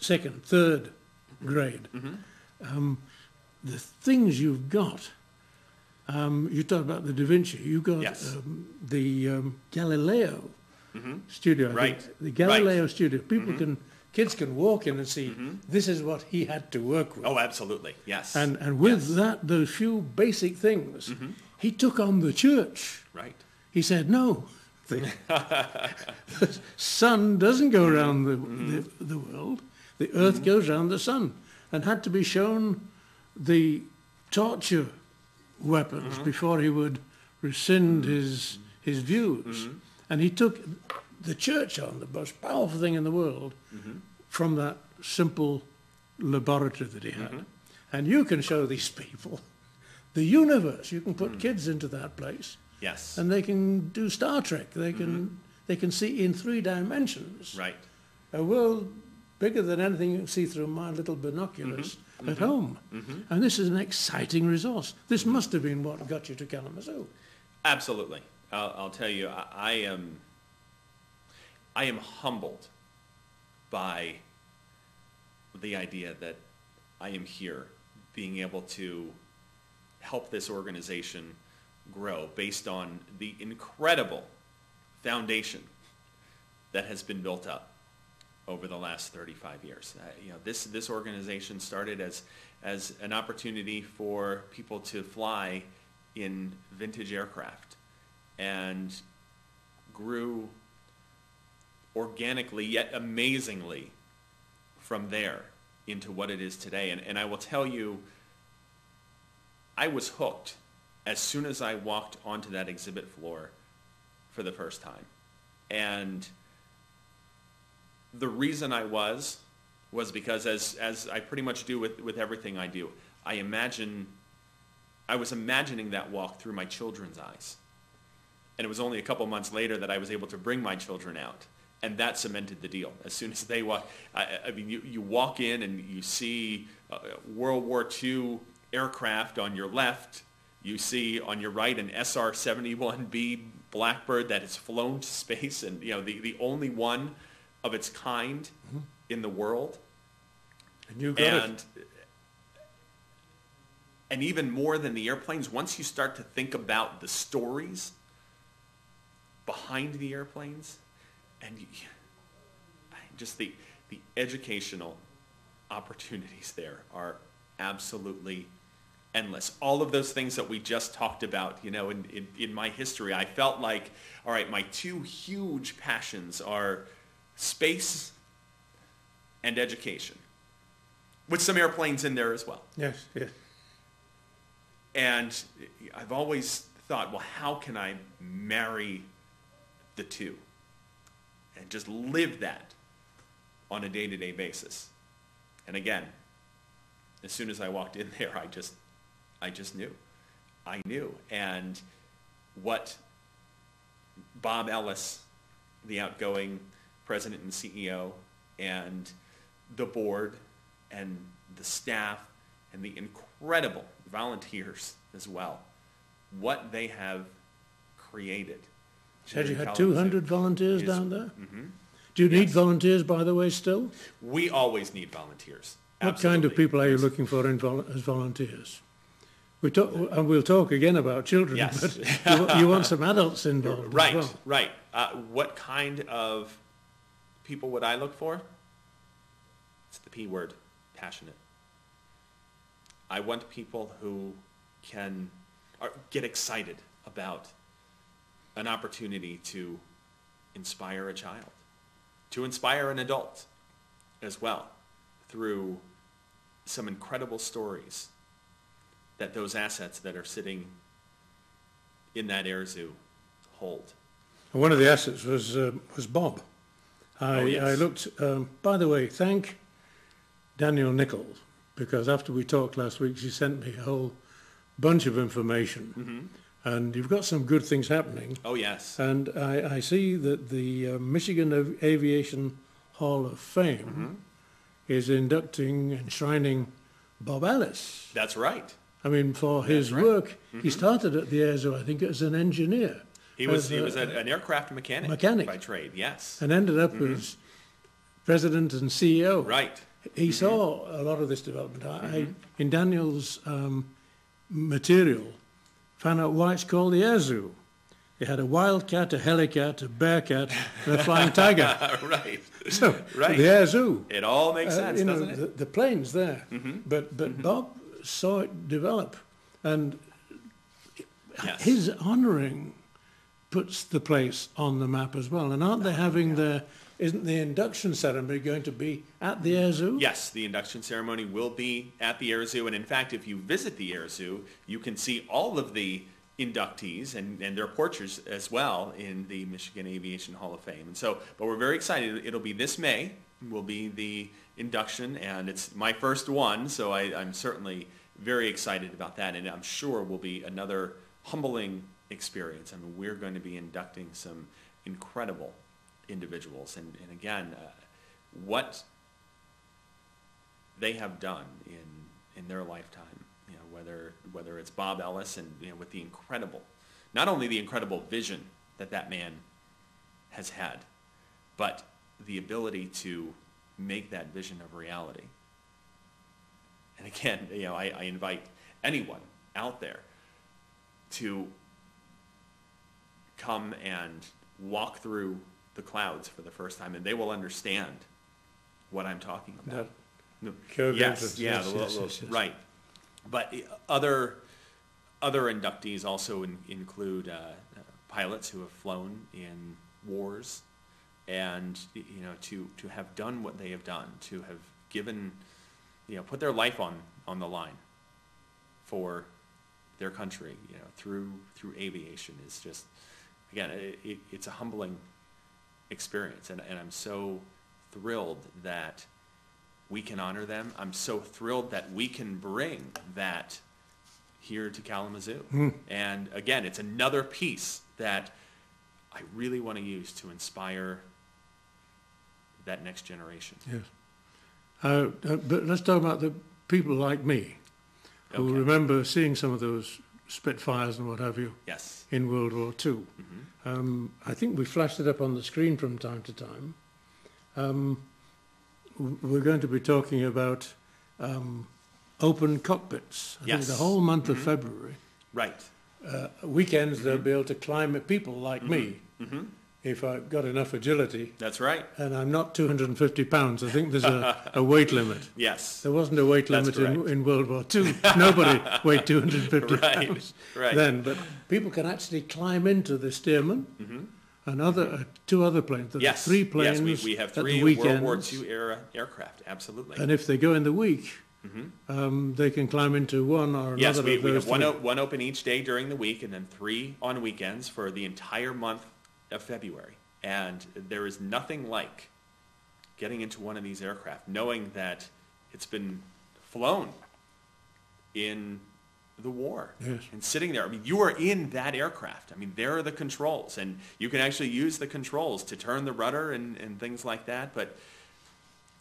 second, third grade. Mm-hmm. The things you've got. You talked about the Da Vinci. You got Yes. The Galileo studio. Right. The Galileo studio. Kids can walk in and see this is what he had to work with. Oh, absolutely. Yes. And with that, those few basic things, he took on the church. Right. He said, no, the sun doesn't go around the world. The earth goes around the sun. And had to be shown the torture weapons before he would rescind his views. And he took the church on, the most powerful thing in the world, from that simple laboratory that he had. And you can show these people the universe. You can put kids into that place. Yes. And they can do Star Trek. They can see in 3 dimensions. Right. A world bigger than anything you can see through my little binoculars at home. And this is an exciting resource. This must have been what got you to Kalamazoo. Absolutely. I'll tell you, I am humbled by the idea that I am here being able to help this organization grow based on the incredible foundation that has been built up over the last 35 years. This organization started as an opportunity for people to fly in vintage aircraft and grew organically yet amazingly from there into what it is today. And I will tell you, I was hooked as soon as I walked onto that exhibit floor for the first time. And the reason I was because as I pretty much do with everything I do, I was imagining that walk through my children's eyes. And it was only a couple months later that I was able to bring my children out. And that cemented the deal. As soon as they walk, I mean, you walk in and you see World War II aircraft on your left. You see on your right an SR-71B Blackbird that has flown to space, and the only one of its kind in the world. And you got it. And even more than the airplanes, once you start to think about the stories behind the airplanes, and just the educational opportunities there are absolutely endless. All of those things that we just talked about, in my history, I felt like, all right, my 2 huge passions are space and education, with some airplanes in there as well. Yes, yes. And I've always thought, well, how can I marry the 2 and just live that on a day-to-day basis? And again, as soon as I walked in there, I just knew. I knew. And what Bob Ellis, the outgoing president and CEO, and the board and the staff and the incredible volunteers as well, what they have created. Said you had 200 volunteers down there? Mm-hmm. Do you need volunteers, by the way, still? We always need volunteers. What kind of people are you looking for as volunteers? And we'll talk again about children, Yes. but you want some adults involved Right, as well. right. What kind of people would I look for? It's the P word, passionate. I want people who can get excited about an opportunity to inspire a child, to inspire an adult as well, through some incredible stories that those assets that are sitting in that air zoo hold. And one of the assets was Bob. Yes. I looked, by the way, thank Daniel Nichols, because after we talked last week, she sent me a whole bunch of information and you've got some good things happening. Oh, yes. And I see that the Michigan Aviation Hall of Fame is enshrining Bob Ellis. That's right. I mean, for his work, he started at the Air Zoo, I think, as an engineer. He was an aircraft mechanic by trade, yes. And ended up as president and CEO. Right. He saw a lot of this development. In Daniel's material, found out why it's called the Air Zoo. It had a wildcat, a helicat, a bearcat, and a flying tiger. Right. So, the Air Zoo. It all makes sense, doesn't it? The plane's there. But Bob saw it develop. And his honouring puts the place on the map as well. And aren't they having isn't the induction ceremony going to be at the Air Zoo? Yes, the induction ceremony will be at the Air Zoo. And in fact, if you visit the Air Zoo, you can see all of the inductees and their portraits as well in the Michigan Aviation Hall of Fame. And so, but we're very excited. It'll be this May, will be the induction, and it's my first one, so I'm certainly very excited about that, and I'm sure will be another humbling experience. I mean, we're going to be inducting some incredible individuals, and again, what they have done in their lifetime, you know, whether it's Bob Ellis and, you know, with the incredible, not only the incredible vision that man has had, but the ability to make that vision a reality. And again, you know, I invite anyone out there to come and walk through the clouds for the first time, and they will understand what I'm talking about. Yes. Right. But other inductees also include pilots who have flown in wars, and, you know, to have done what they have done, to have given, you know, put their life on the line for their country, you know, through aviation is just, again, it's a humbling experience, and I'm so thrilled that we can honor them. I'm so thrilled that we can bring that here to Kalamazoo. And again, it's another piece that I really want to use to inspire that next generation. Yes. But let's talk about the people like me who remember seeing some of those Spitfires and what have you in World War II. I think we flashed it up on the screen from time to time. We're going to be talking about open cockpits. I think the whole month of February. Right. Weekends they'll be able to climb it, people like me, if I've got enough agility. That's right. And I'm not 250 pounds. I think there's a weight limit. Yes. There wasn't a weight limit in World War II. Nobody weighed 250 pounds then. But people can actually climb into the Stearman and two other planes. There are three planes. Yes, we have three World War II era aircraft, absolutely. And if they go in the week, they can climb into one or another. Yes, we have one open each day during the week, and then 3 on weekends for the entire month of February. And there is nothing like getting into one of these aircraft, knowing that it's been flown in the war, and sitting there. I mean, you are in that aircraft. I mean, there are the controls, and you can actually use the controls to turn the rudder and things like that. But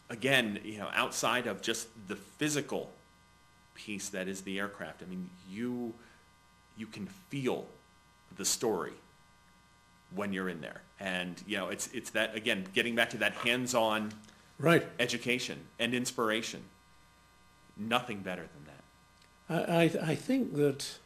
again, you know, outside of just the physical piece that is the aircraft, I mean, you can feel the story when you're in there. And, you know, it's that, again, getting back to that hands-on education and inspiration. Nothing better than that. I think that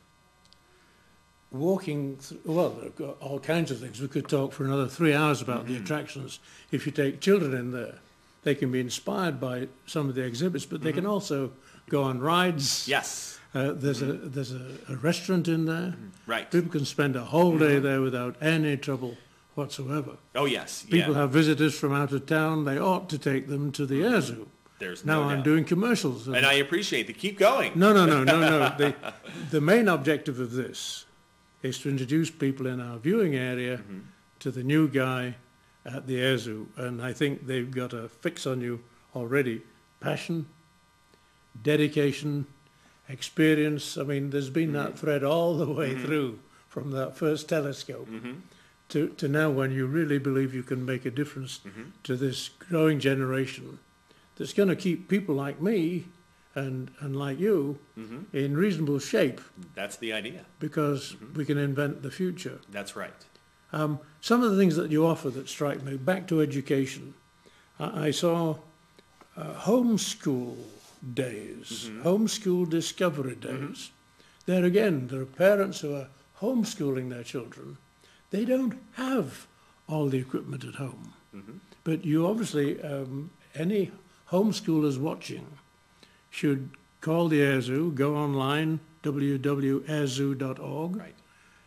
walking through, well, there are all kinds of things. We could talk for another 3 hours about the attractions. If you take children in there, they can be inspired by some of the exhibits, but they can also go on rides. Yes. There's a restaurant in there. Right. People can spend a whole day there without any trouble whatsoever. Oh, yes. People have visitors from out of town. They ought to take them to the Air Zoo. There's now no I'm doubt. doing commercials. And I appreciate the keep going. No. The main objective of this is to introduce people in our viewing area to the new guy at the Air Zoo. And I think they've got a fix on you already. Passion, dedication, experience. I mean, there's been that thread all the way through from that first telescope to now when you really believe you can make a difference to this growing generation that's going to keep people like me and like you in reasonable shape. That's the idea. Because we can invent the future. That's right. Some of the things that you offer that strike me, back to education, I saw homeschool days, homeschool discovery days. There again, there are parents who are homeschooling their children. They don't have all the equipment at home. But you obviously, any homeschoolers watching should call the AirZoo, go online, www.airzoo.org, Right.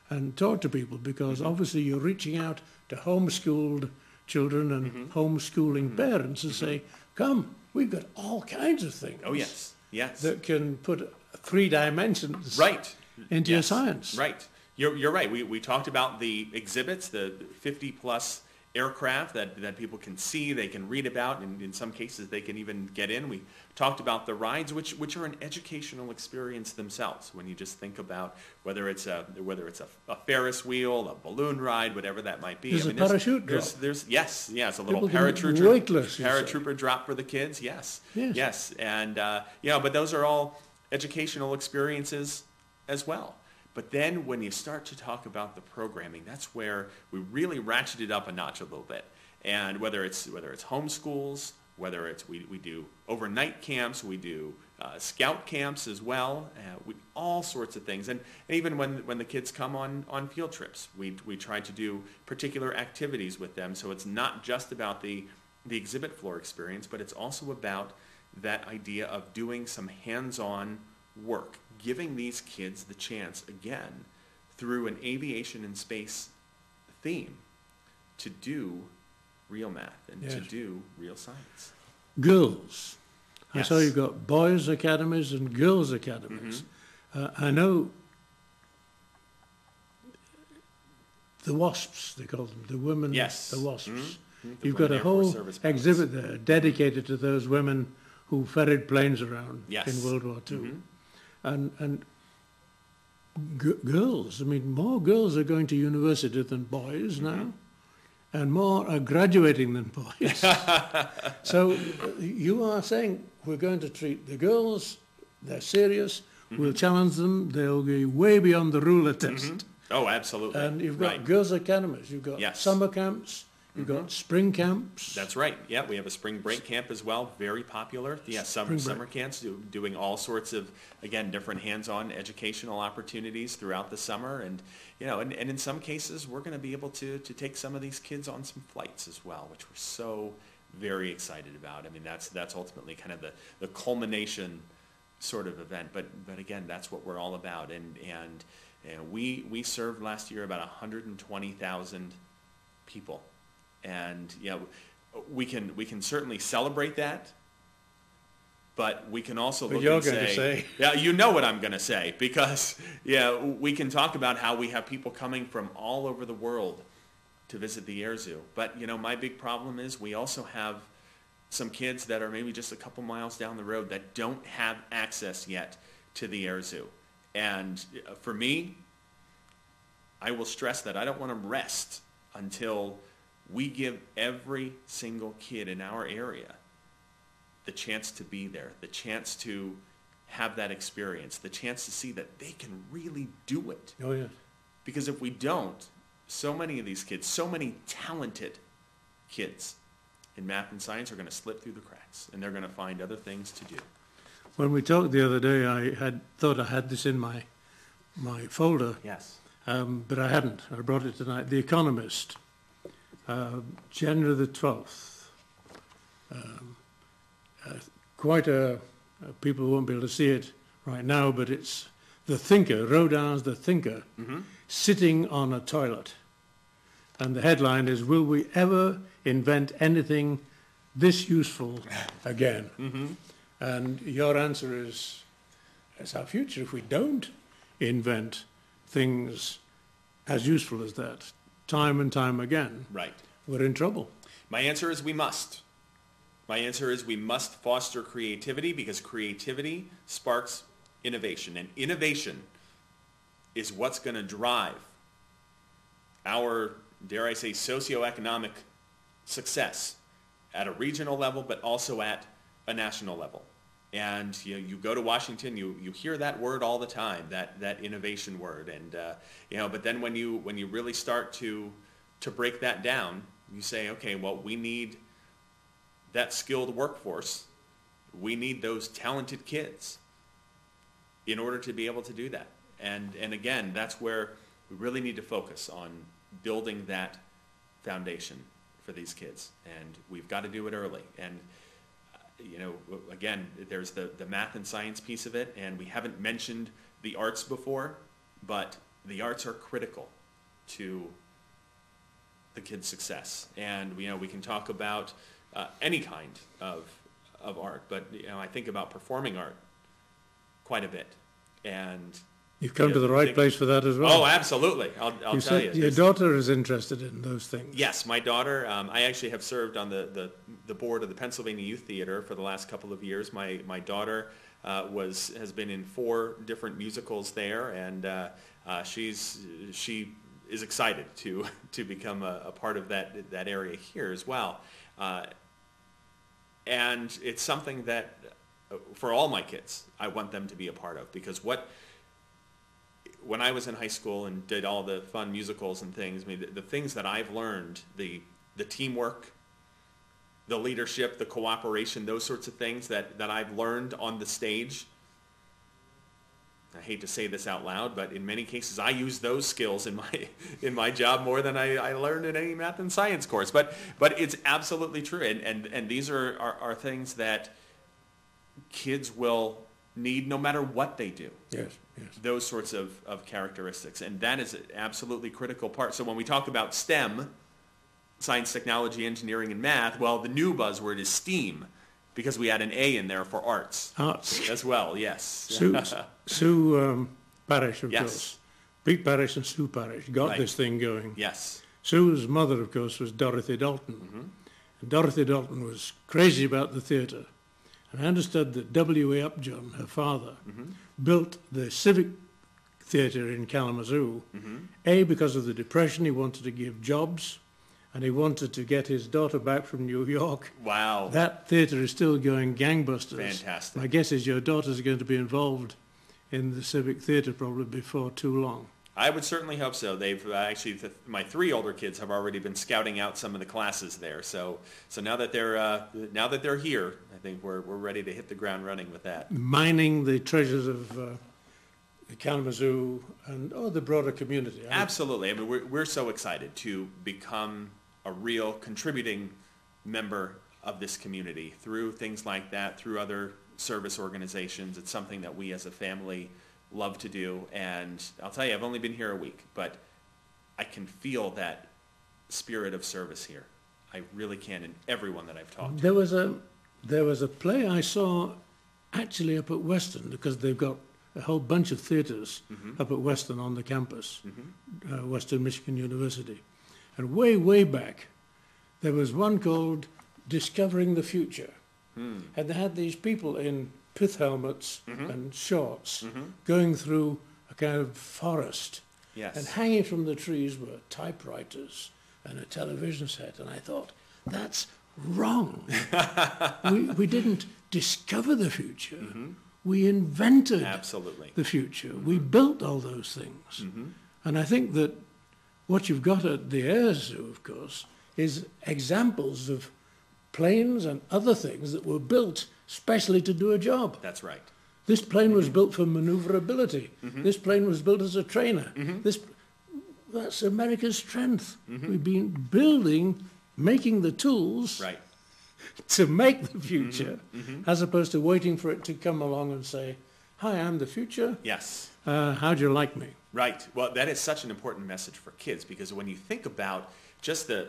and talk to people, because obviously you're reaching out to homeschooled children and homeschooling parents and say, come, we've got all kinds of things. Oh, yes. Yes. That can put 3 dimensions Right. into your science. Right. You're right. We talked about the exhibits, the 50-plus aircraft that people can see, they can read about, and in some cases they can even get in. We talked about the rides, which are an educational experience themselves. When you just think about whether it's a Ferris wheel, a balloon ride, whatever that might be. There's a parachute drop. Yes, a little People can paratrooper drop for the kids. Yes. And but those are all educational experiences as well. But then when you start to talk about the programming, that's where we really ratchet it up a notch a little bit. And whether it's homeschools, whether it's we do overnight camps, we do scout camps as well, all sorts of things. And even when the kids come on field trips, we try to do particular activities with them. So it's not just about the exhibit floor experience, but it's also about that idea of doing some hands-on work, giving these kids the chance, again, through an aviation and space theme, to do real math and to do real science. Girls. I Yes. saw you've got boys' academies and girls' academies. I know the WASPs, they call them, the women, Yes. the WASPs. The You've got Women a Air Force whole Service pilots. exhibit there dedicated to those women who ferried planes around Yes. in World War II. And girls, I mean, more girls are going to university than boys now, and more are graduating than boys. So you are saying we're going to treat the girls, they're serious, we'll challenge them, they'll be way beyond the ruler test. Oh, absolutely. And you've got Right. girls' academies, you've got Yes. summer camps, you've got spring camps. That's right. Yeah, we have a spring break camp as well, very popular. Yeah, summer camps, doing all sorts of, again, different hands-on educational opportunities throughout the summer. And, and in some cases, we're going to be able to take some of these kids on some flights as well, which we're so very excited about. I mean, that's ultimately kind of the culmination sort of event. But again, that's what we're all about. And we served last year about 120,000 people. And we can certainly celebrate that, but we can also look and say, yeah, you know what I'm going to say, because we can talk about how we have people coming from all over the world to visit the AirZoo. But my big problem is we also have some kids that are maybe just a couple miles down the road that don't have access yet to the AirZoo. And for me, I will stress that I don't want to rest until we give every single kid in our area the chance to be there, the chance to have that experience, the chance to see that they can really do it. Oh, yeah. Because if we don't, so many of these kids, so many talented kids in math and science are going to slip through the cracks, and they're going to find other things to do. When we talked the other day, I thought I had this in my folder, Yes. but I hadn't. I brought it tonight. The Economist. January the 12th. People won't be able to see it right now, but it's the thinker, Rodin's The Thinker, sitting on a toilet. And the headline is, will we ever invent anything this useful again? And your answer is, it's our future. If we don't invent things as useful as that, time and time again, Right. we're in trouble. My answer is we must. My answer is we must foster creativity, because creativity sparks innovation. And innovation is what's going to drive our, dare I say, socioeconomic success at a regional level, but also at a national level. And you go to Washington, you hear that word all the time, that innovation word, and but then when you really start to break that down, you say, okay, well, we need that skilled workforce, we need those talented kids in order to be able to do that. And again, that's where we really need to focus on building that foundation for these kids, and we've got to do it early. And again, there's the math and science piece of it, and we haven't mentioned the arts before, but the arts are critical to the kids' success. And we can talk about any kind of art, but I think about performing art quite a bit. And you've come to the right place for that as well. Oh, absolutely. I'll tell you. Your daughter is interested in those things. Yes, my daughter. I actually have served on the board of the Pennsylvania Youth Theater for the last couple of years. My daughter has been in 4 different musicals there, and she is excited to become a part of that area here as well. And it's something that, for all my kids, I want them to be a part of, because when I was in high school and did all the fun musicals and things, I mean, the things that I've learned, the teamwork, the leadership, the cooperation, those sorts of things that I've learned on the stage, I hate to say this out loud, but in many cases I use those skills in my job more than I learned in any math and science course. But it's absolutely true, and these are things that kids will need no matter what they do. Yes. Those sorts of characteristics, and that is an absolutely critical part. So when we talk about STEM, science, technology, engineering, and math, well, the new buzzword is STEAM, because we add an A in there for arts as well. Yes. Sue Parrish, of yes. course. Pete Parrish and Sue Parrish got right. this thing going. Yes. Sue's mother, of course, was Dorothy Dalton. Mm-hmm. And Dorothy Dalton was crazy about the theatre. And I understood that W.A. Upjohn, her father, mm-hmm. built the Civic Theatre in Kalamazoo, mm-hmm. A, because of the Depression, he wanted to give jobs, and he wanted to get his daughter back from New York. Wow. That theatre is still going gangbusters. Fantastic. My guess is your daughter's going to be involved in the Civic Theatre probably before too long. I would certainly hope so. They've actually, my 3 older kids have already been scouting out some of the classes there. So now that they're here, I think we're ready to hit the ground running with that. Mining the treasures of the Kalamazoo and the broader community. Absolutely. I mean, we're so excited to become a real contributing member of this community through things like that, through other service organizations. It's something that we as a family love to do, and I'll tell you, I've only been here a week, but I can feel that spirit of service here. I really can in everyone that I've talked to. There was a play I saw actually up at Western, because they've got a whole bunch of theatres mm-hmm. up at Western on the campus, mm-hmm. Western Michigan University. And way back, there was one called Discovering the Future. Mm. And they had these people in pith helmets mm-hmm. and shorts mm-hmm. going through a kind of forest. Yes. And hanging from the trees were typewriters and a television set. And I thought, that's wrong. we didn't discover the future. Mm-hmm. We invented Absolutely. The future. Mm-hmm. We built all those things. Mm-hmm. And I think that what you've got at the Air Zoo, of course, is examples of planes and other things that were built specially to do a job. That's right. This plane was built for maneuverability. Mm-hmm. This plane was built as a trainer. Mm-hmm. That's America's strength. Mm-hmm. We've been making the tools right. to make the future, mm-hmm. as opposed to waiting for it to come along and say, hi, I'm the future. Yes. How'd you like me? Right. Well, that is such an important message for kids, because when you think about just the